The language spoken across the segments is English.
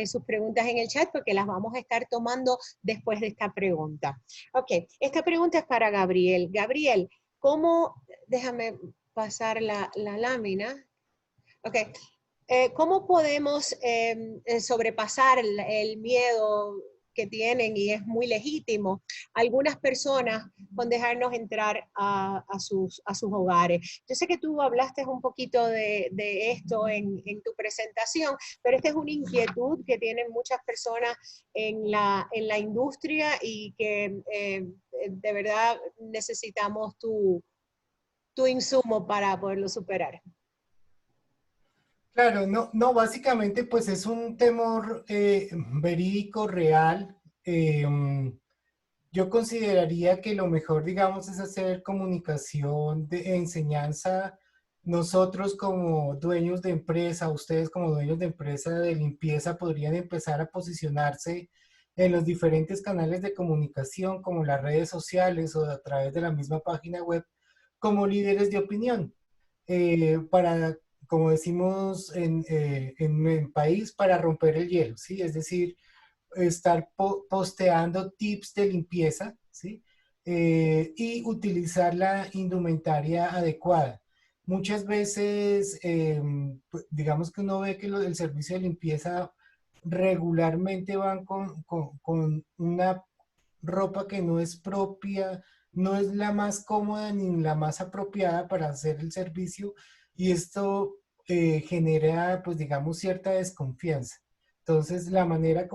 sus preguntas en el chat porque las vamos a estar tomando después de esta pregunta. Ok, esta pregunta es para Gabriel. Gabriel, ¿cómo, déjame pasar la lámina? Ok, ¿cómo podemos sobrepasar el miedo que tienen, y es muy legítimo, algunas personas con dejarnos entrar a sus hogares? Yo sé que tú hablaste un poquito de esto en tu presentación, pero esta es una inquietud que tienen muchas personas en la industria y que de verdad necesitamos tu insumo para poderlo superar. Claro, no, básicamente pues es un temor verídico, real. Yo consideraría que lo mejor, digamos, es hacer comunicación de enseñanza. Nosotros como dueños de empresa, ustedes como dueños de empresa de limpieza podrían empezar a posicionarse en los diferentes canales de comunicación, como las redes sociales o a través de la misma página web, como líderes de opinión, para, como decimos en mi país, para romper el hielo, ¿sí? Es decir, estar posteando tips de limpieza, ¿sí? Y utilizar la indumentaria adecuada. Muchas veces, digamos que uno ve que el servicio de limpieza regularmente van con una ropa que no es propia, no es la más cómoda ni la más apropiada para hacer el servicio, y esto genera, pues digamos, cierta desconfianza. Entonces, la manera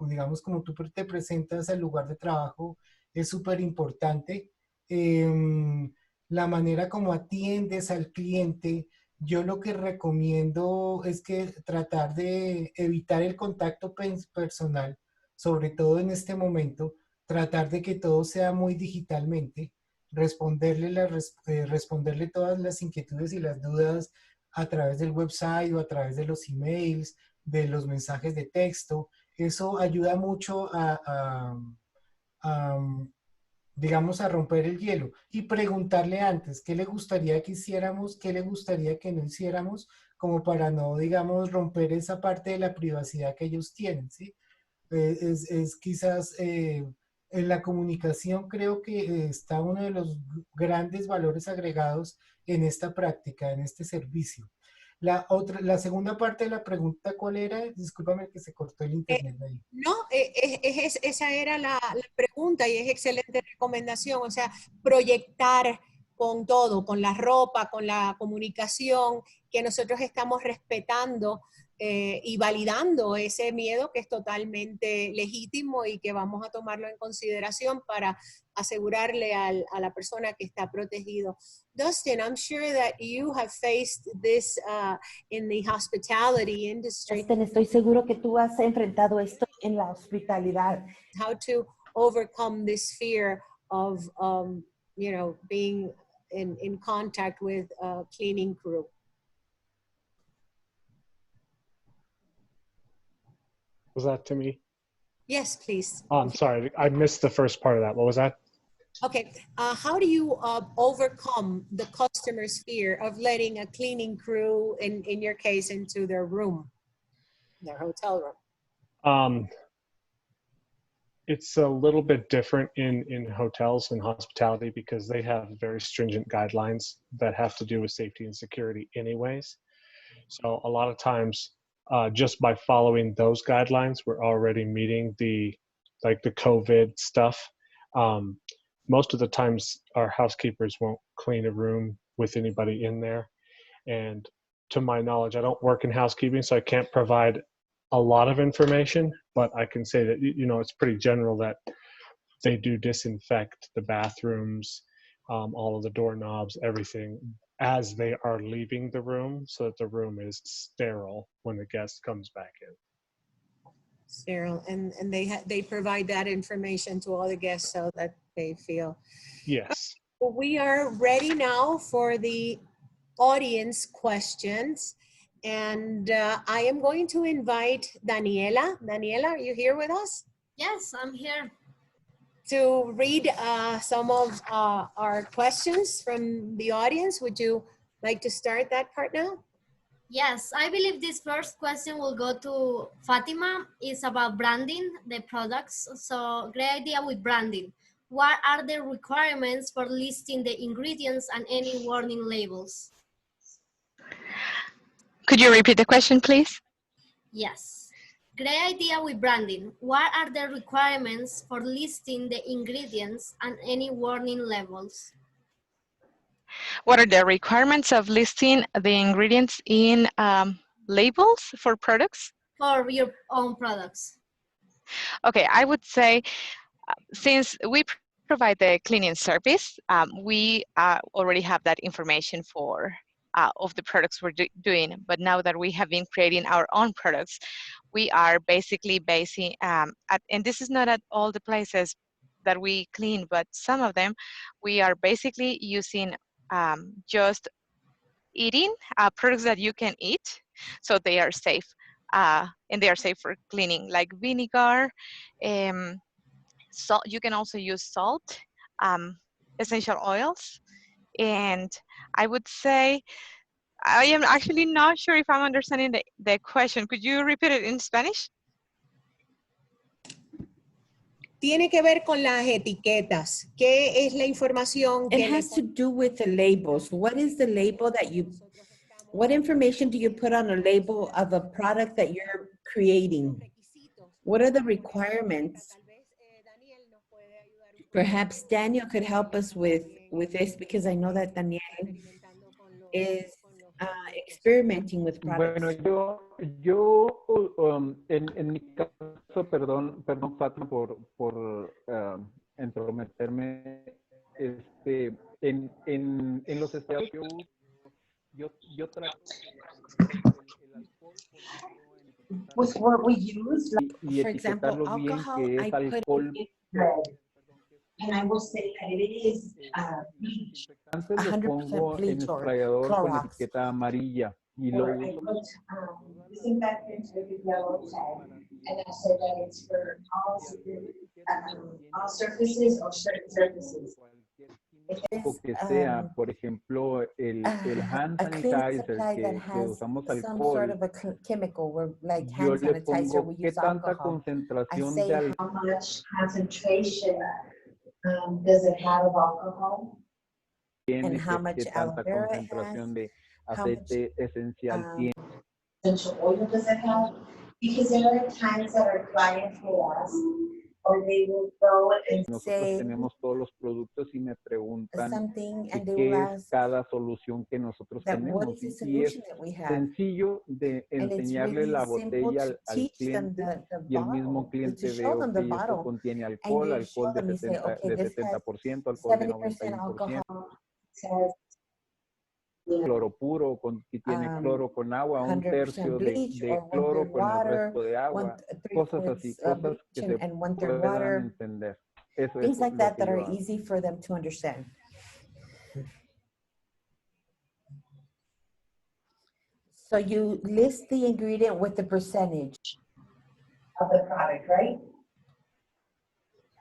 digamos, como tú te presentas al lugar de trabajo es súper importante. La manera como atiendes al cliente, yo lo que recomiendo es que tratar de evitar el contacto personal, sobre todo en este momento, tratar de que todo sea muy digitalmente, responderle todas las inquietudes y las dudas a través del website o a través de los emails, de los mensajes de texto. Eso ayuda mucho a, digamos, a romper el hielo y preguntarle antes qué le gustaría que hiciéramos, qué le gustaría que no hiciéramos, como para no, digamos, romper esa parte de la privacidad que ellos tienen, ¿sí? Es quizás en la comunicación creo que está uno de los grandes valores agregados en esta práctica, en este servicio. La segunda parte de la pregunta, ¿cuál era? Discúlpame que se cortó el internet ahí. No, esa era la pregunta y es excelente recomendación. O sea, proyectar con todo, con la ropa, con la comunicación, que nosotros estamos respetando y validando ese miedo que es totalmente legítimo y que vamos a tomarlo en consideración para asegurarle a la persona que está protegido. Dustin, I'm sure that you have faced this in the hospitality industry. Dustin, estoy seguro que tú has enfrentado esto en la hospitalidad. How to overcome this fear of, you know, being in contact with a cleaning crew. Was that to me? Yes, please. Oh, I'm sorry. I missed the first part of that. What was that? Okay. How do you overcome the customer's fear of letting a cleaning crew, in your case, into their room, their hotel room? It's a little bit different in hotels and hospitality because they have very stringent guidelines that have to do with safety and security anyways. So a lot of times, just by following those guidelines, we're already meeting the COVID stuff. Most of the times our housekeepers won't clean a room with anybody in there. And to my knowledge, I don't work in housekeeping, so I can't provide a lot of information, but I can say that, you know, it's pretty general that they do disinfect the bathrooms, all of the doorknobs, everything as they are leaving the room so that the room is sterile when the guest comes back in. Sterile, and they provide that information to all the guests so that they feel. Yes. We are ready now for the audience questions. And I am going to invite Daniela. Daniela, are you here with us? Yes, I'm here. To read some of our questions from the audience. Would you like to start that part now? Yes, I believe this first question will go to Fatima. It's about branding the products. So great idea with branding. What are the requirements for listing the ingredients and any warning labels? Could you repeat the question, please? Yes. Great idea with branding. What are the requirements for listing the ingredients and any warning labels? What are the requirements of listing the ingredients in labels for products? For your own products. Okay, I would say since we provide the cleaning service, we already have that information for of the products we're doing. But now that we have been creating our own products, we are basically basing, and this is not at all the places that we clean, but some of them, we are basically using just eating products that you can eat, so they are safe. And they are safe for cleaning, like vinegar. Salt, you can also use salt, essential oils, and I would say, I am actually not sure if I'm understanding the question. Could you repeat it in Spanish? Tiene que ver con las etiquetas. ¿Qué es la información It que has to do with the labels. What is the label that what information do you put on a label of a product that you're creating? What are the requirements? Perhaps Daniel could help us with this, because I know that Daniel is experimenting with products. Bueno, yo en mi caso, perdón Fátima por entrometerme, en los estados yo trato el alcohol With what we use, like, y for example, etiquetarlo bien alcohol, que I es put it alcohol. in red, and I will say that it is bleach, Antes lo 100% pongo en bleach or sprayador con Clorox. etiqueta amarilla y lo Or I uso put disinfectant with the yellow tag, and I said that it's for all surfaces or certain surfaces. It is que sea, por ejemplo, el hand a cleaning sanitizer supply that que has usamos some sort alcohol, of a chemical, where like yo hand le sanitizer, pongo we qué use tanta alcohol. I concentración say de alcohol how much concentration does it have of alcohol, tiene, and how much qué aloe tanta vera it has, concentración de how much aceite esencial tiene. essential oil does it have? Because there are times that our clients will ask, or they will go and Nosotros say tenemos todos los productos y me preguntan something, que and they will qué es ask cada solución que nosotros that what tenemos. is the Y es solution that we have. sencillo de And it's enseñarle really la simple botella to al teach them cliente the y el mismo bottle, to cliente ve, show them the ok, esto bottle, contiene and alcohol, you show alcohol de them, you say, okay, de this has 70%, alcohol de 70% 91%, alcohol, it has, cloro puro, que tiene cloro con agua, un 100% tercio bleach, de or cloro 1/3 con el water, resto de agua, cosas así, 3/4 cosas que bleach se and 1/3 puedan water, entender. Eso es things like lo that que that yo are hago. easy for them to understand. So you list the ingredient with the percentage of the product, right?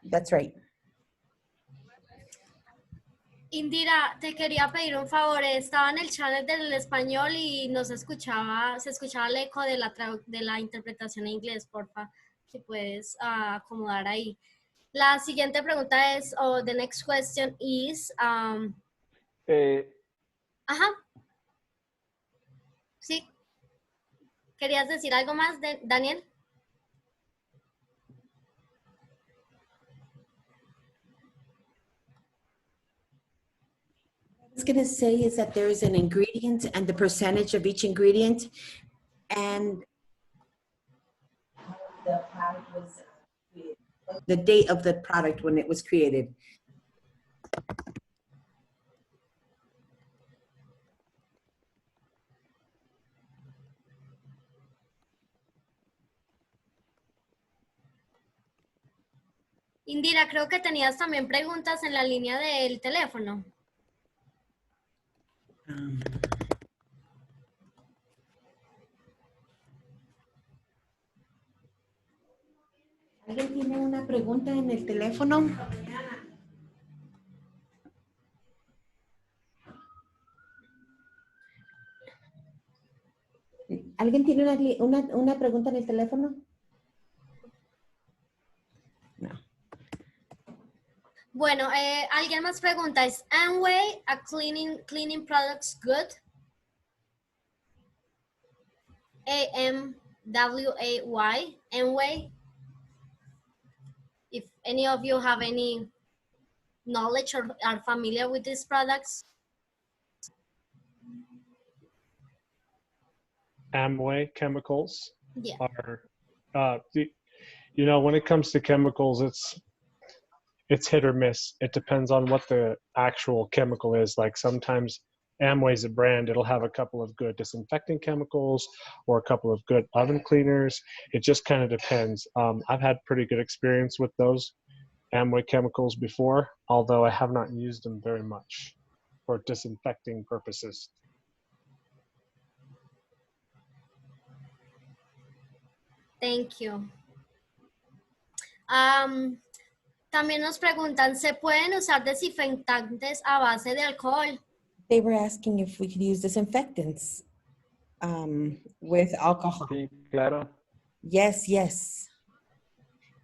That's right. Indira, te quería pedir un favor. Estaba en el channel del español y no se escuchaba el eco de la interpretación en inglés, porfa. Si puedes acomodar ahí. La siguiente pregunta es, the next question is, ajá. Sí. ¿Querías decir algo más, Daniel? What I was going to say is that there is an ingredient and the percentage of each ingredient, and the product was created, the date of the product when it was created. Indira, creo que tenías también preguntas en la línea del teléfono. ¿Alguien tiene una pregunta en el teléfono? ¿Alguien tiene una pregunta en el teléfono? No. Bueno, alguien más pregunta, ¿es Amway a cleaning products good? A-M-W-A-Y, Amway. If any of you have any knowledge or are familiar with these products. Amway chemicals Yeah. are, you know, when it comes to chemicals, it's hit or miss. It depends on what the actual chemical is. Like sometimes Amway's a brand, it'll have a couple of good disinfecting chemicals or a couple of good oven cleaners. It just kind of depends. I've had pretty good experience with those Amway chemicals before, although I have not used them very much for disinfecting purposes. Thank you. También nos preguntan, ¿se pueden usar desinfectantes a base de alcohol? They were asking if we could use disinfectants with alcohol. Sí, claro. Yes, yes.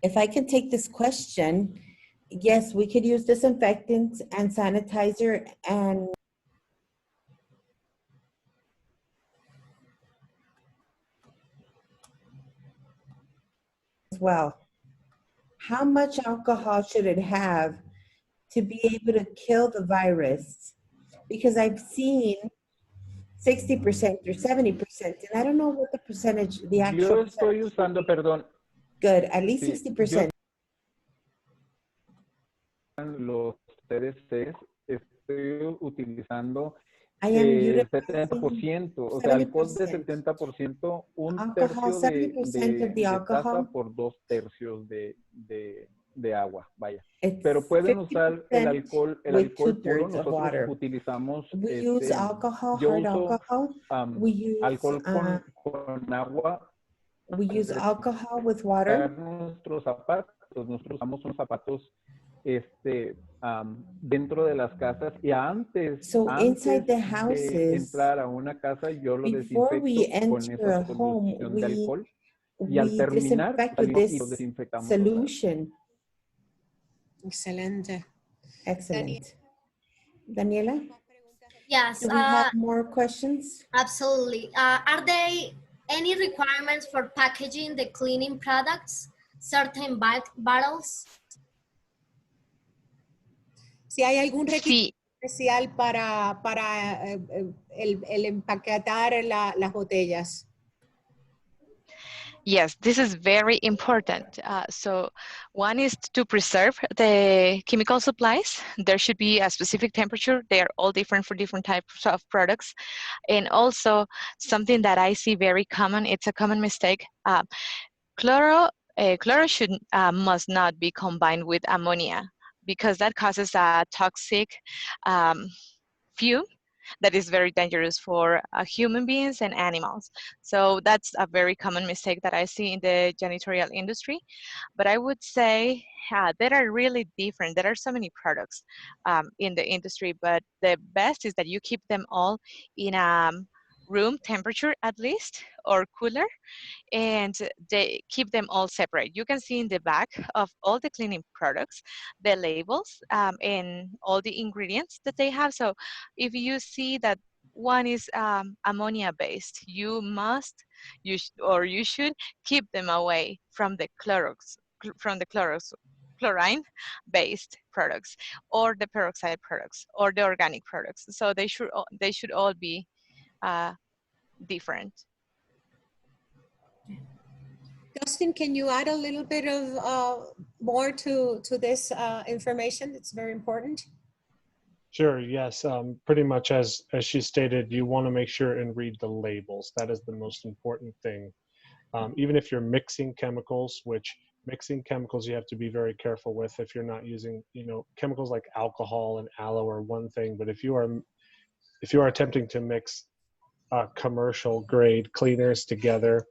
If I can take this question, yes, we could use disinfectants and sanitizer and as well. How much alcohol should it have to be able to kill the virus? Because I've seen 60% or 70%, and I don't know what the percentage, the actual Yo estoy percentage. usando, perdón, Good, at least Sí, 60%. los TDCs, estoy utilizando I am el utilizing 70%, o sea, alcohol de 70%. 70%, un Alcohol, tercio 70% of the de alcohol. taza por 2/3 de agua, vaya. It's Pero pueden usar el 50% alcohol with puro. 2/3 of Nosotros water. utilizamos, We use alcohol, yo hard uso alcohol. We use alcohol con agua. we use alcohol with water. Nuestros zapatos, nosotros usamos unos zapatos dentro de las casas y antes Inside the de houses, entrar a una casa yo lo before we desinfecto con enter a esa home, solución de alcohol y we al terminar disinfect with salimos y lo this desinfectamos otra vez. solution. Excelente. Excellent. Daniela, Yes, do we have more questions? absolutely. Are there any requirements for packaging the cleaning products, certain bottles? Si hay algún requisito Sí, especial para el empaquetar las botellas. yes, this is very important. So one is to preserve the chemical supplies. There should be a specific temperature. They are all different for different types of products. And also something that I see very common, it's a common mistake. Chloro should must not be combined with ammonia because that causes a toxic fume that is very dangerous for human beings and animals. So that's a very common mistake that I see in the janitorial industry. But I would say there are really different. There are so many products in the industry, but the best is that you keep them all in room temperature at least or cooler, and they keep them all separate. You can see in the back of all the cleaning products the labels and all the ingredients that they have. So if you see that one is ammonia based, you should keep them away from the chlorine based products or the peroxide products or the organic products. So they should all be different. Dustin, can you add a little bit of more to this information? It's very important. Sure, yes. Pretty much as she stated, you want to make sure and read the labels. That is the most important thing. Even if you're mixing chemicals, which mixing chemicals you have to be very careful with if you're not using, chemicals like alcohol and aloe are one thing, but if you are attempting to mix commercial grade cleaners together,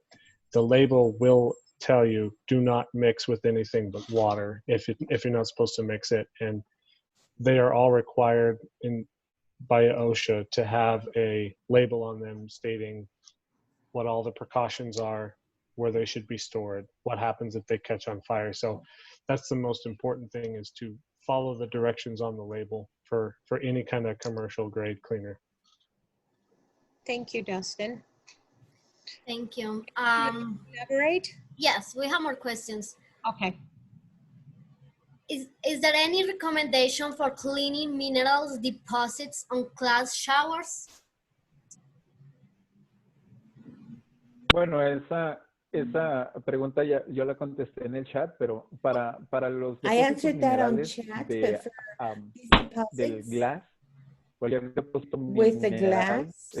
the label will tell you do not mix with anything but water if you're not supposed to mix it. And they are all required by OSHA to have a label on them stating what all the precautions are, where they should be stored, what happens if they catch on fire. So that's the most important thing, is to follow the directions on the label for any kind of commercial grade cleaner. Thank you, Dustin. Thank you. Elaborate? Yes, we have more questions. Okay. Is there any recommendation for cleaning minerals deposits on glass showers? Bueno, esa pregunta ya, yo la contesté en el chat, pero para los I depósitos answered that on minerales chat, de, but for these del deposits glass, cualquier depósito with the mineral, glass,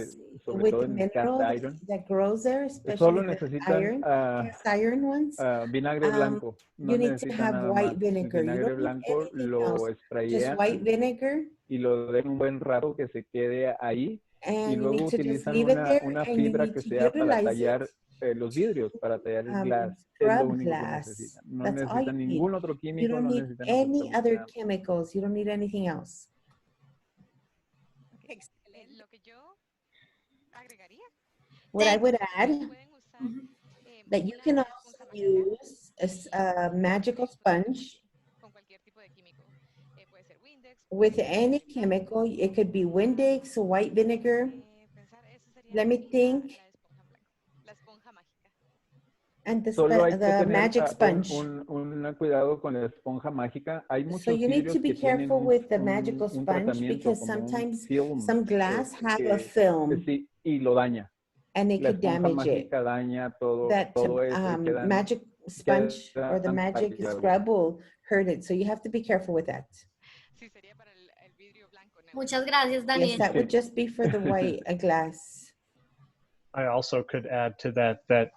sobre with todo the en mineral cast iron, that grows there, solo especially the necesitan cast iron ones, vinagre blanco. No you need to necesitan have nada white más. vinegar. El You vinagre don't need blanco anything lo else. Just sprayean white vinegar, y lo dejan un buen rato que se quede ahí. Y and you luego need to just utilizan leave it there, una and you fibra need que to sea para utilize tallar it. los vidrios, para tallar el glass. Es lo Scrub único que glass. necesitan. No That's all you necesitan need. ningún otro You químico, don't no need necesitan any absolutamente other nada. chemicals. You don't need anything else. Excelente. Lo que yo agregaría What I would add, pueden usar that you can also use a magical sponge con cualquier tipo de químico. Puede ser Windex. with any chemical. It could be Windex, white vinegar. Let me think. La esponja mágica. And Solo hay que the tener magic sponge. un cuidado con la esponja mágica. Hay So muchos you need to vidrios be que tienen careful with the magical un sponge, tratamiento because como un sometimes film some glass have a film sí, y lo daña. and it La could esponja damage it. mágica daña todo That eso y quedan, magic sponge or the quedan magic tallados. scrub will hurt it. So you have to be careful with that. Sí, sería para el vidrio blanco. Muchas gracias, Yes, Daniel. that would just be for the white glass. I also could add to that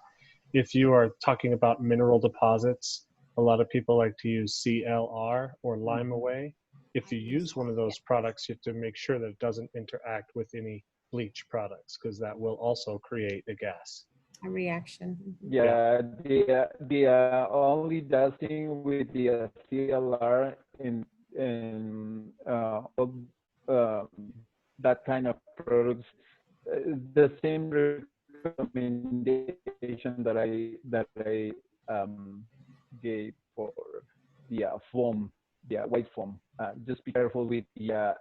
if you are talking about mineral deposits, a lot of people like to use CLR or Lime Away. If you use one of those products, you have to make sure that it doesn't interact with any bleach products, because that will also create a gas. A reaction. Yeah, the only dusting with the CLR in that kind of products, the same recommendation that I gave for the foam, the white foam. Just be careful with the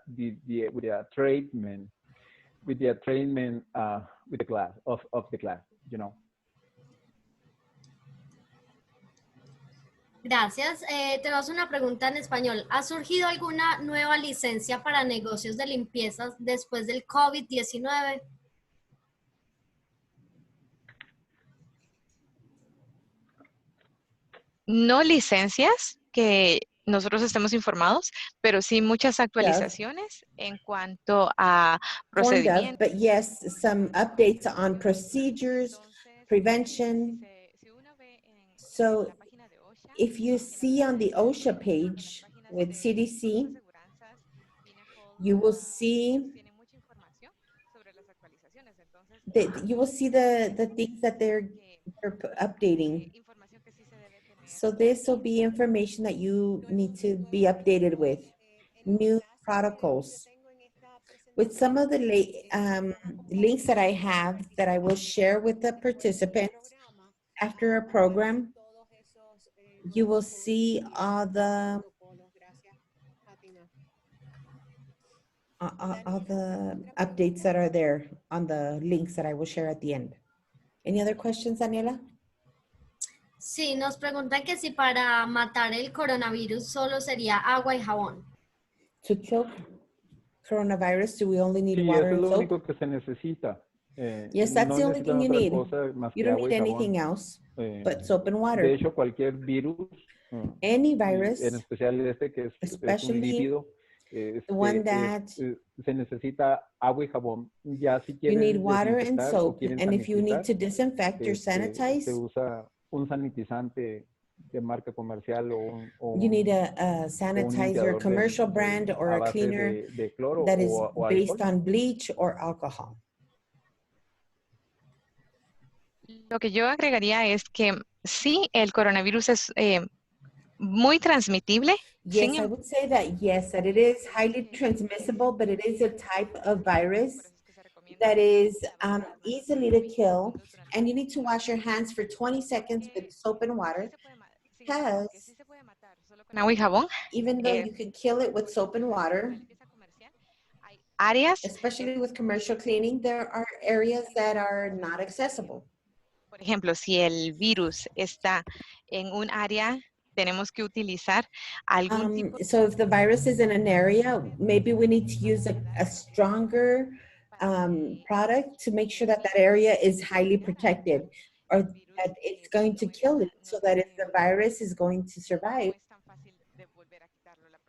treatment, with the glass of the glass, you know. Gracias. Tenemos una pregunta en español. ¿Ha surgido alguna nueva licencia para negocios de limpiezas después del COVID-19? No licencias que nosotros estemos informados, pero sí muchas actualizaciones en cuanto a procedimientos. But yes, some updates on procedures, prevention. So if you see on the OSHA page with CDC, you will see the things that they're updating. So this will be information that you need to be updated with, new protocols. With some of the links that I have that I will share with the participants after a program, you will see all the updates that are there on the links that I will share at the end. Any other questions, Daniela? Sí, nos preguntan que si para matar el coronavirus solo sería agua y jabón. To kill coronavirus, do we only need Sí, water eso es and lo soap? único que se necesita. Yes, that's no the only thing you necesitan otra need. cosa más You que don't agua need y jabón. anything else but soap and water. De hecho, cualquier virus, Any virus, en especial este que es un especially lípido, the one that se necesita agua y jabón. Ya si you quieren need water and desinfectar o soap, quieren and if you need sanitizar, to disinfect or sanitize, se usa un sanitizante de marca comercial o you need un a sanitizer, commercial brand, or a cleaner de cloro that is o based alcohol. on bleach or alcohol. Lo que yo agregaría es que sí, el coronavirus es muy transmitible. Yes, I would say that yes, that it is highly transmissible, but it is a type of virus. that is easily to kill, and you need to wash your hands for 20 seconds with soap and water, because Now we have on. even though you could kill it with soap and water, Áreas, especially with commercial cleaning, there are areas that are not accessible. por ejemplo, si el virus está en un área, tenemos que utilizar algún tipo So if the virus is in an area, maybe we need to use a stronger product to make sure that that area is highly protected, or that it's going to kill it, so that if the virus is going to survive,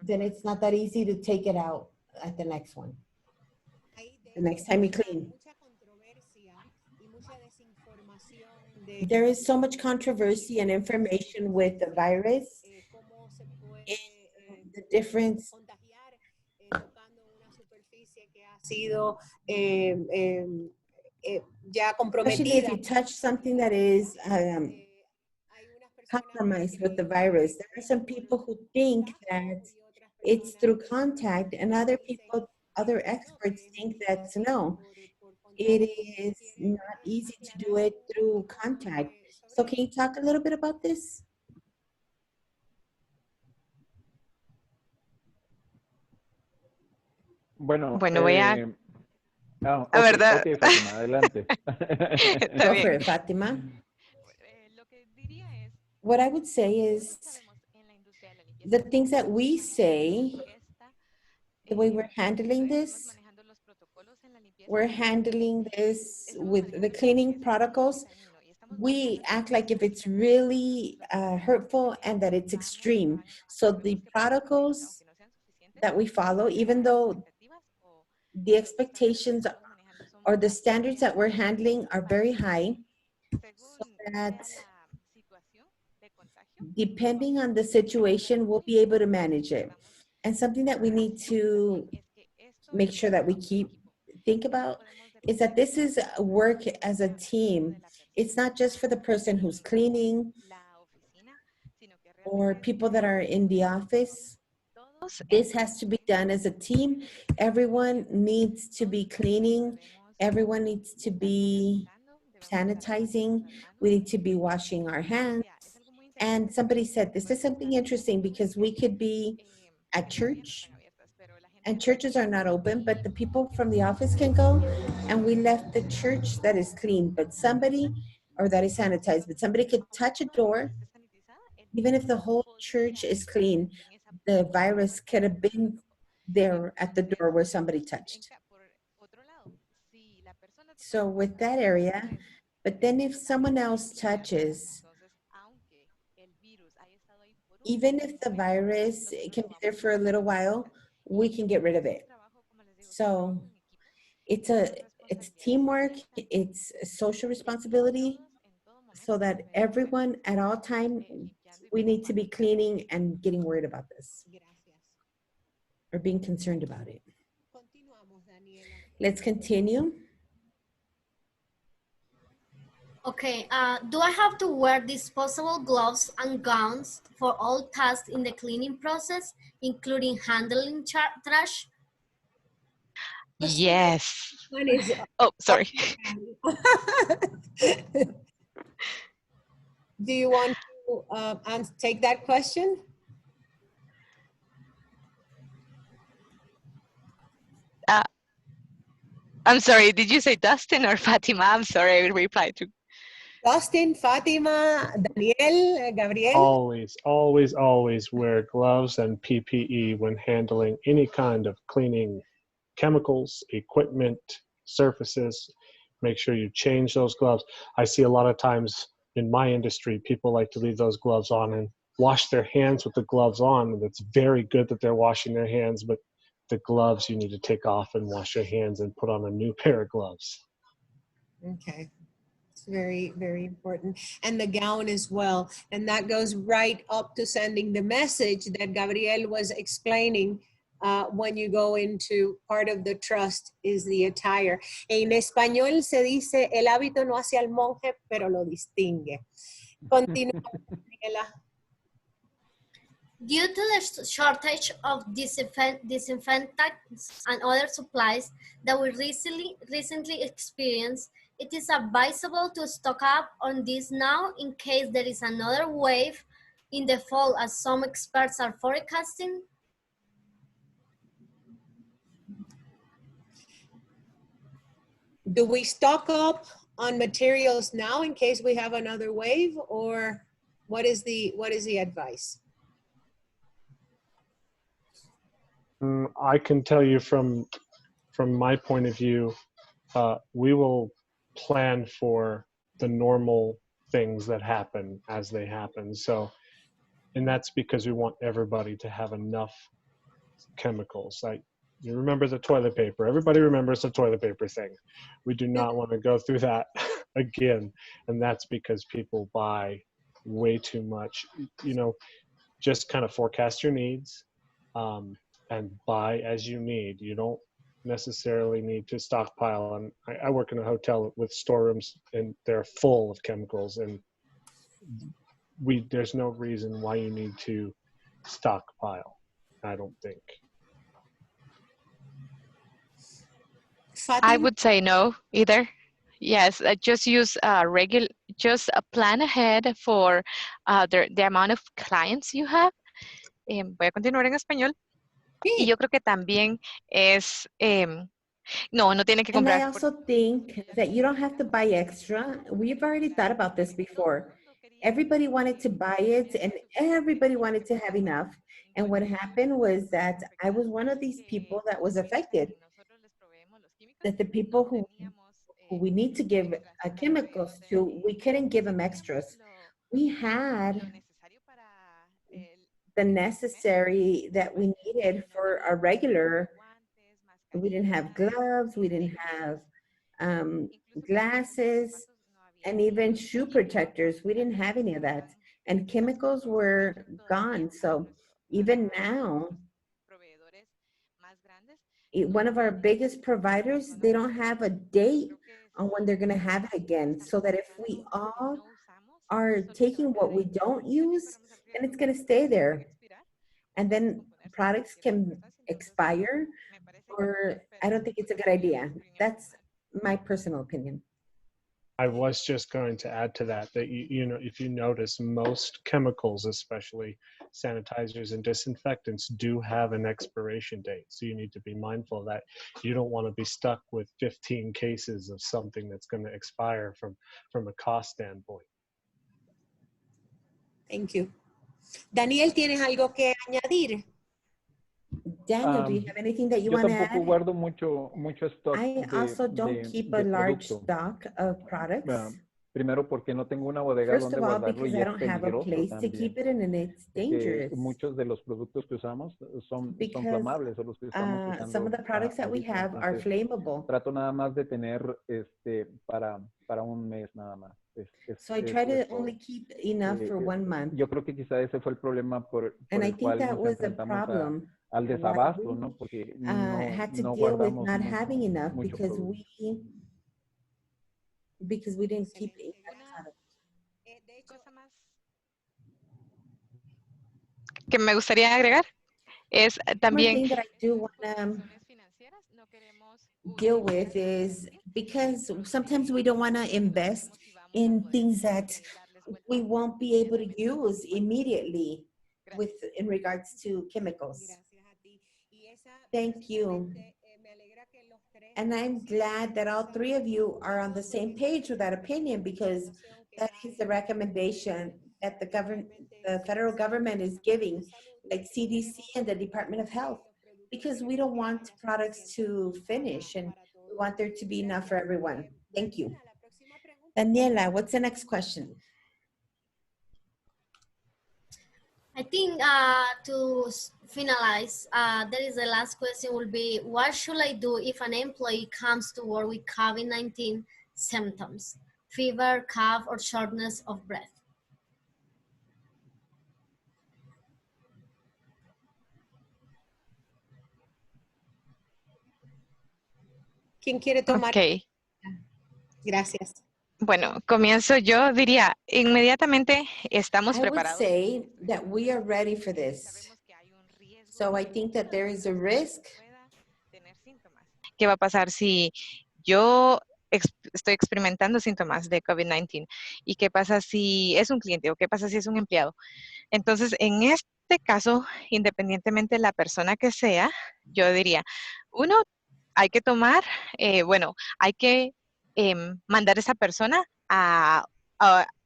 then it's not that easy to take it out at the next one, the next time you clean. There is so much controversy and information with the virus, the difference especially if you touch something that is compromised with the virus. There are some people who think that it's through contact, and other people, other experts think that no, it is not easy to do it through contact. So can you talk a little bit about this? Bueno, voy a... ok, ¿verdad? ok, Fátima, adelante. Está Go bien. for it, Fatima. What I would say is the things that we say, the way we're handling this, we're handling this with the cleaning protocols. We act like if it's really hurtful and that it's extreme. So the protocols that we follow, even though the expectations or the standards that we're handling are very high, so that depending on the situation, we'll be able to manage it. And something that we need to make sure that we think about is that this is work as a team. It's not just for the person who's cleaning or people that are in the office. This has to be done as a team. Everyone needs to be cleaning. Everyone needs to be sanitizing. We need to be washing our hands. And somebody said, this is something interesting, because we could be at church and churches are not open, but the people from the office can go, and we left the church that is clean, but somebody, or that is sanitized, but somebody could touch a door, even if the whole church is clean, the virus could have been there at the door where somebody touched. So with that area, but then if someone else touches, even if the virus can be there for a little while, we can get rid of it. So it's teamwork, it's social responsibility, so that everyone at all time, we need to be cleaning and getting worried about this, or being concerned about it. Let's continue. Okay, do I have to wear disposable gloves and gowns for all tasks in the cleaning process, including handling trash? Yes. One is, Oh, sorry. do you want to take that question? I'm sorry, did you say Dustin or Fatima? I'm sorry, I replied to. Dustin, Fatima, Daniel, Gabriel? Always wear gloves and PPE when handling any kind of cleaning chemicals, equipment, surfaces. Make sure you change those gloves. I see a lot of times in my industry, people like to leave those gloves on and wash their hands with the gloves on. And it's very good that they're washing their hands, but the gloves you need to take off and wash your hands and put on a new pair of gloves. Okay. It's very, very important. And the gown as well. And that goes right up to sending the message that Gabriel was explaining when you go into part of the trust is the attire. En español se dice, el hábito no hace al monje, pero lo distingue. Continúa, Daniela. Due to the shortage of disinfectants and other supplies that we recently experienced, it is advisable to stock up on this now in case there is another wave in the fall, as some experts are forecasting. Do we stock up on materials now in case we have another wave, or what is the advice? I can tell you from my point of view, we will plan for the normal things that happen as they happen. So, and that's because we want everybody to have enough chemicals. Like, you remember the toilet paper. Everybody remembers the toilet paper thing. We do not want to go through that again. And that's because people buy way too much. You know, just kind of forecast your needs and buy as you need. You don't necessarily need to stockpile. And I work in a hotel with storerooms, and they're full of chemicals. And there's no reason why you need to stockpile, I don't think. I would say no either. Yes, just use just a plan ahead for the amount of clients you have. Voy a continuar en español. Y yo creo que también es, no tiene que And I comprar. also think that you don't have to buy extra. We've already thought about this before. Everybody wanted to buy it and everybody wanted to have enough. And what happened was that I was one of these people that was affected. That the people who we need to give chemicals to, we couldn't give them extras. We had the necessary that we needed for a regular. We didn't have gloves, we didn't have glasses, and even shoe protectors. We didn't have any of that. And chemicals were gone. So even now, one of our biggest providers, they don't have a date on when they're going to have it again. So that if we all are taking what we don't use, then it's going to stay there. And then products can expire, or I don't think it's a good idea. That's my personal opinion. I was just going to add to that you know, if you notice, most chemicals, especially sanitizers and disinfectants, do have an expiration date. So you need to be mindful of that. You don't want to be stuck with 15 cases of something that's going to expire from a cost standpoint. Thank you. Daniel, ¿tienes algo que añadir? Daniel, do you have anything that you want to add? Yo tampoco guardo mucho stock I also don't keep a large producto. stock of products. Primero porque no tengo una bodega First donde of all, guardarlo because y I es don't have a peligroso place to también. keep it in, and it's dangerous. Muchos de los productos que usamos son Because flamables, o los que estamos usando some of the products that we ahorita. have are Entonces, flammable. trato nada más de tener para un mes nada más. So I try to only keep enough for 1 month. Yo creo que quizá ese fue el problema por And I el think cual that nos was a enfrentamos problem. al desabasto, ¿no? Porque Had to no deal with guardamos not having enough mucho because producto. we didn't keep enough product. Que me gustaría agregar es One también thing that I do want to deal with is because sometimes we don't want to invest in things that we won't be able to use immediately in regards to chemicals. Thank you. And I'm glad that all three of you are on the same page with that opinion, because that is the recommendation that the federal government is giving, like CDC and the Department of Health, because we don't want products to finish and we want there to be enough for everyone. Thank you. Daniela, what's the next question? I think to finalize, there is the last question will be, what should I do if an employee comes to work with COVID-19 symptoms, fever, cough, or shortness of breath? ¿Quién quiere tomar? okay. Gracias. Bueno, comienzo yo, diría, inmediatamente estamos I would preparados. say that we are ready for this. So I think that there is a risk. ¿Qué va a pasar si yo estoy experimentando síntomas de COVID-19? ¿Y qué pasa si es un cliente o qué pasa si es un empleado? Entonces, en este caso, independientemente de la persona que sea, yo diría, uno, hay que tomar, bueno, hay que mandar a esa persona a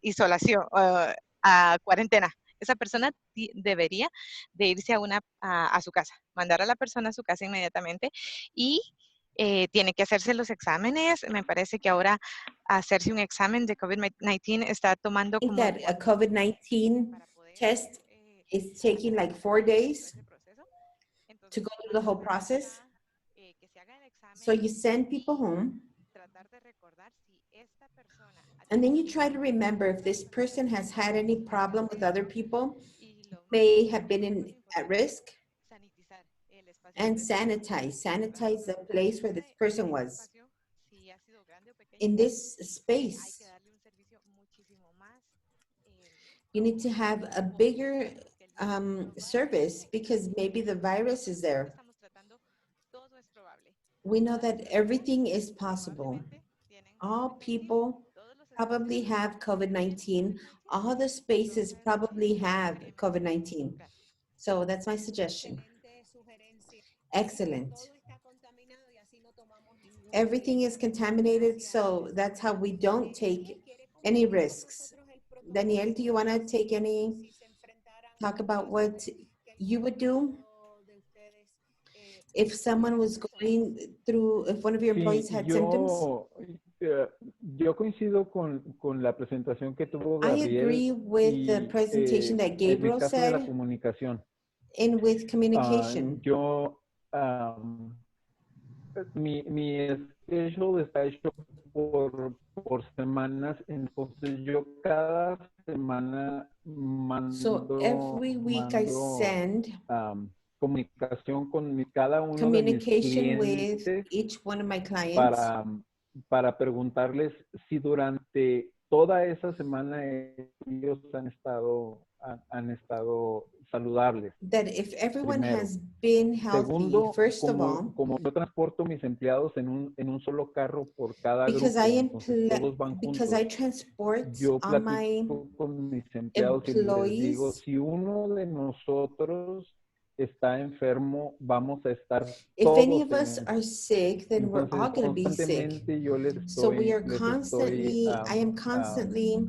isolación, a cuarentena. Esa persona debería de irse a su casa, mandar a la persona a su casa inmediatamente y tiene que hacerse los exámenes. Me parece que ahora hacerse un examen de COVID-19 está tomando I think como that a COVID-19 test is taking like 4 days to go through the whole process. So you send people home, and then you try to remember if this person has had any problem with other people, may have been at risk, and sanitize the place where this person was. In this space, you need to have a bigger service because maybe the virus is there. We know that everything is possible. All people probably have COVID-19. All the spaces probably have COVID-19. So that's my suggestion. Excellent. Everything is contaminated, so that's how we don't take any risks. Daniel, do you want to talk about what you would do if someone was going through, if one of your employees had symptoms? Yo coincido con la presentación que tuvo I Gabriel agree with the presentation that en el Gabriel caso de la said, comunicación. and with communication. Mi schedule está hecho por semanas, entonces yo cada semana So every week I send comunicación con cada uno de mis communication with clientes each one of my clients. Para preguntarles si durante toda esa semana ellos han estado saludables. That if everyone Primero. has been healthy, Segundo, first of all, como yo transporto mis empleados en un solo carro por cada because grupo, I entonces todos van because juntos. I transport Yo all my platico con mis empleados y les digo, employees. si uno de nosotros está enfermo, vamos a estar If any todos of us are sick, then we're all Entonces, going to be sick. constantemente yo So we are constantly, I am constantly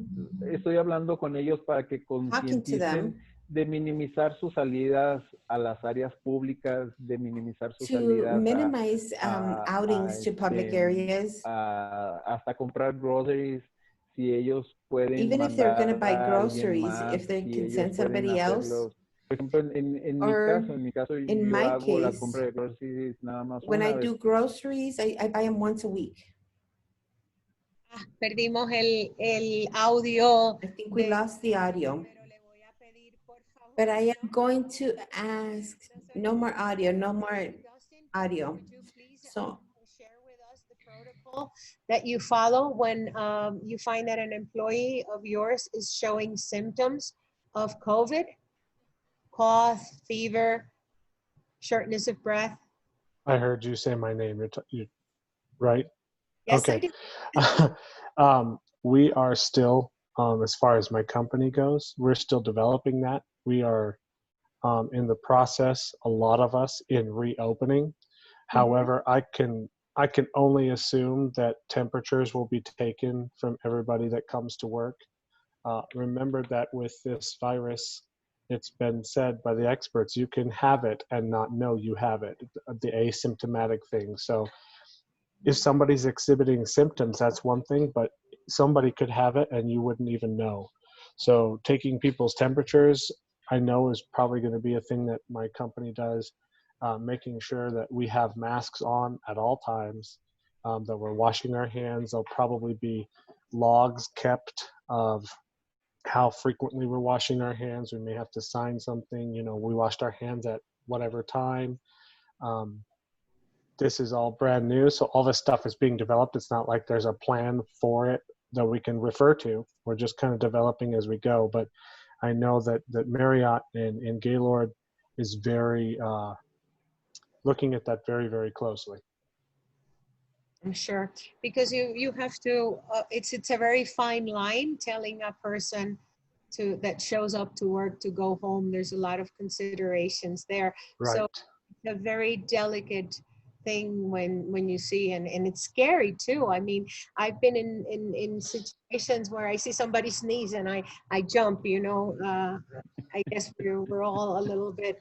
estoy hablando con ellos para que talking to them concienticen de minimizar sus salidas a las áreas públicas, de minimizar sus to salidas minimize outings to public areas. hasta comprar groceries, si ellos pueden Even if they're going to mandar buy a alguien groceries, más, if they si can ellos send pueden somebody else. hacerlos. Por ejemplo, en mi caso, In yo my hago la case, compra de groceries nada más when una I vez. do groceries, I buy them once a week. Perdimos el audio. I think we lost the audio. But I am going to ask, no more audio, no more audio. So share with us the protocol that you follow when you find that an employee of yours is showing symptoms of COVID, cough, fever, shortness of breath. I heard you say my name. You right? Yes, Okay. I did. We are still, as far as my company goes, we're still developing that. We are in the process, a lot of us, in reopening. However, I can only assume that temperatures will be taken from everybody that comes to work. Remember that with this virus, it's been said by the experts, you can have it and not know you have it, the asymptomatic thing. So if somebody's exhibiting symptoms, that's one thing, but somebody could have it and you wouldn't even know. So taking people's temperatures, I know, is probably going to be a thing that my company does, making sure that we have masks on at all times, that we're washing our hands. There'll probably be logs kept of how frequently we're washing our hands. We may have to sign something, you know, we washed our hands at whatever time. This is all brand new, so all this stuff is being developed. It's not like there's a plan for it that we can refer to. We're just kind of developing as we go, but I know that Marriott and Gaylord is very looking at that very, very closely. I'm sure, because you have to, it's a very fine line telling a person that shows up to work to go home. There's a lot of considerations there. Right. So it's a very delicate thing when you see, and it's scary too. I mean, I've been in situations where I see somebody sneeze and I jump, you know. I guess we're all a little bit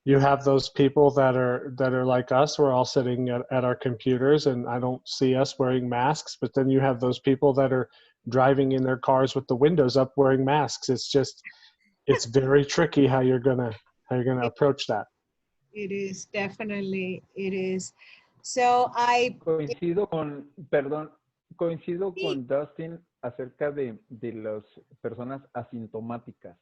You have those people that are like us. We're all sitting at our computers, and I don't see us wearing masks. But then you have those people that are driving in their cars with the windows up wearing masks. It's very tricky how you're gonna approach that. It is, definitely, it is. So Coincido con Dustin acerca de las personas asintomáticas.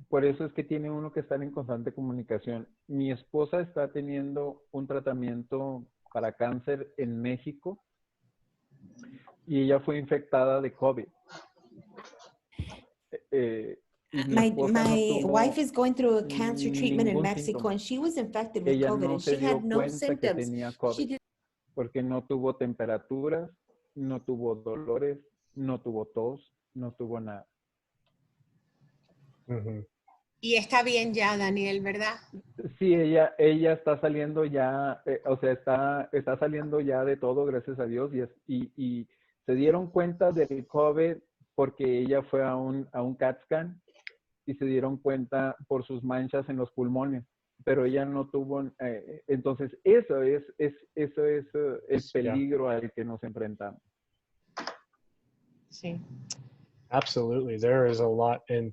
Por eso es que tiene uno que estar en constante comunicación. Mi esposa está teniendo un tratamiento para cáncer en México y ella fue infectada de COVID. My wife is going through a cancer treatment in Mexico, and she was infected with COVID, and she had no symptoms. She did, porque no tuvo temperaturas, no tuvo dolores, no tuvo tos, no tuvo nada. Y está bien ya, Daniel, ¿verdad? Sí, ella está saliendo ya, o sea, está saliendo ya de todo, gracias a Dios, y se dieron cuenta del COVID porque ella fue a un CAT scan y se dieron cuenta por sus manchas en los pulmones, pero ella no tuvo, entonces eso es el peligro al que nos enfrentamos. Sí. Absolutely, there is a lot in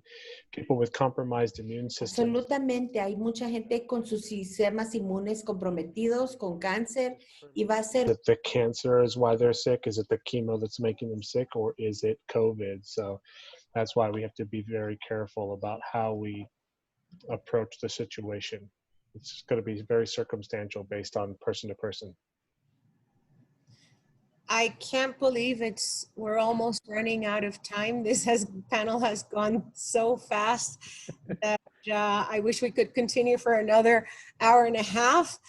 people with compromised immune systems. Absolutamente, hay mucha gente con sus sistemas inmunes comprometidos, con cáncer, y va a ser. Is it the cancer is why they're sick? Is it the chemo that's making them sick, or is it COVID? So that's why we have to be very careful about how we approach the situation. It's going to be very circumstantial based on person to person. I can't believe we're almost running out of time. This panel has gone so fast that I wish we could continue for another hour and a half.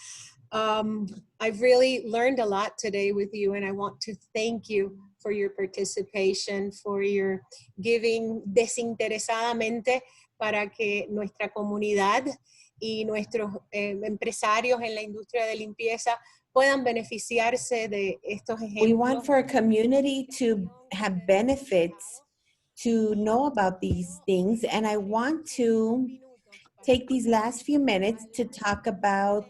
I've really learned a lot today with you, and I want to thank you for your participation, for your giving desinteresadamente para que nuestra comunidad y nuestros empresarios en la industria de limpieza puedan beneficiarse de estos ejemplos. We want for a community to have benefits, to know about these things, and I want to take these last few minutes to talk about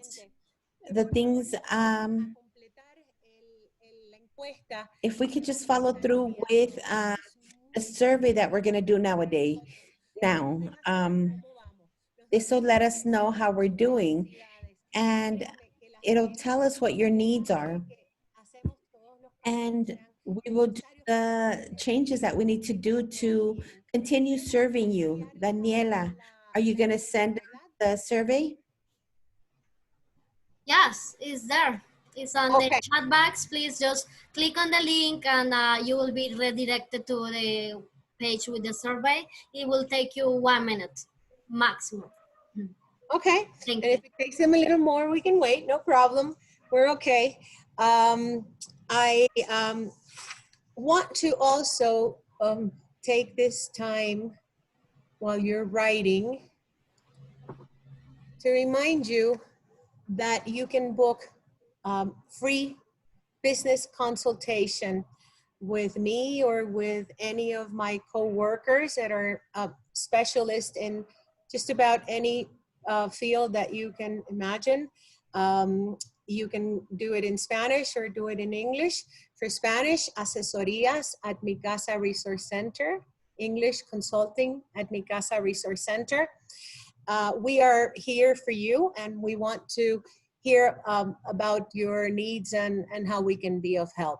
the things, if we could just follow through with a survey that we're going to do nowadays. Now, this will let us know how we're doing, and it'll tell us what your needs are. And we will do the changes that we need to do to continue serving you. Daniela, are you going to send the survey? Yes, it's there. It's on the chat box. Please just click on the link and you will be redirected to the page with the survey. It will take you 1 minute maximum. Okay, and if it takes them a little more, we can wait, no problem. We're okay. I want to also take this time while you're writing to remind you that you can book free business consultation with me or with any of my co-workers that are specialists in just about any field that you can imagine. You can do it in Spanish or do it in English. For Spanish, asesorías at Mi Casa Resource Center. English, consulting at Mi Casa Resource Center. We are here for you, and we want to hear about your needs and how we can be of help.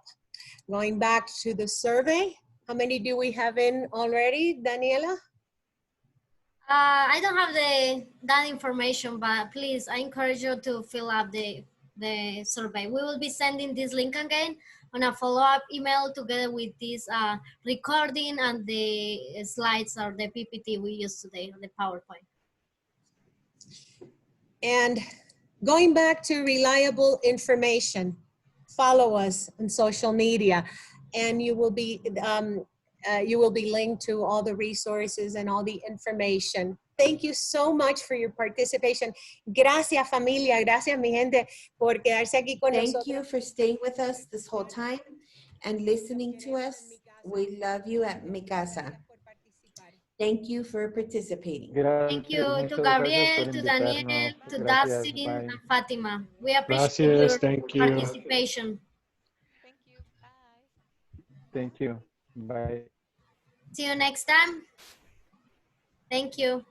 Going back to the survey, how many do we have in already, Daniela? I don't have that information, but please, I encourage you to fill up the survey. We will be sending this link again on a follow-up email together with this recording and the slides or the PPT we used today, the PowerPoint. And going back to reliable information, follow us on social media, and you will be linked to all the resources and all the information. Thank you so much for your participation. Gracias, familia. Gracias, mi gente, por quedarse aquí con nosotros. Thank you for staying with us this whole time and listening to us. We love you at Mi Casa. Thank you for participating. Thank you to Gabriel, to Daniel, to Dustin, and Fatima. We appreciate Gracias, your thank you. participation. Thank you. Bye. Thank you. Bye. See you next time. Thank you.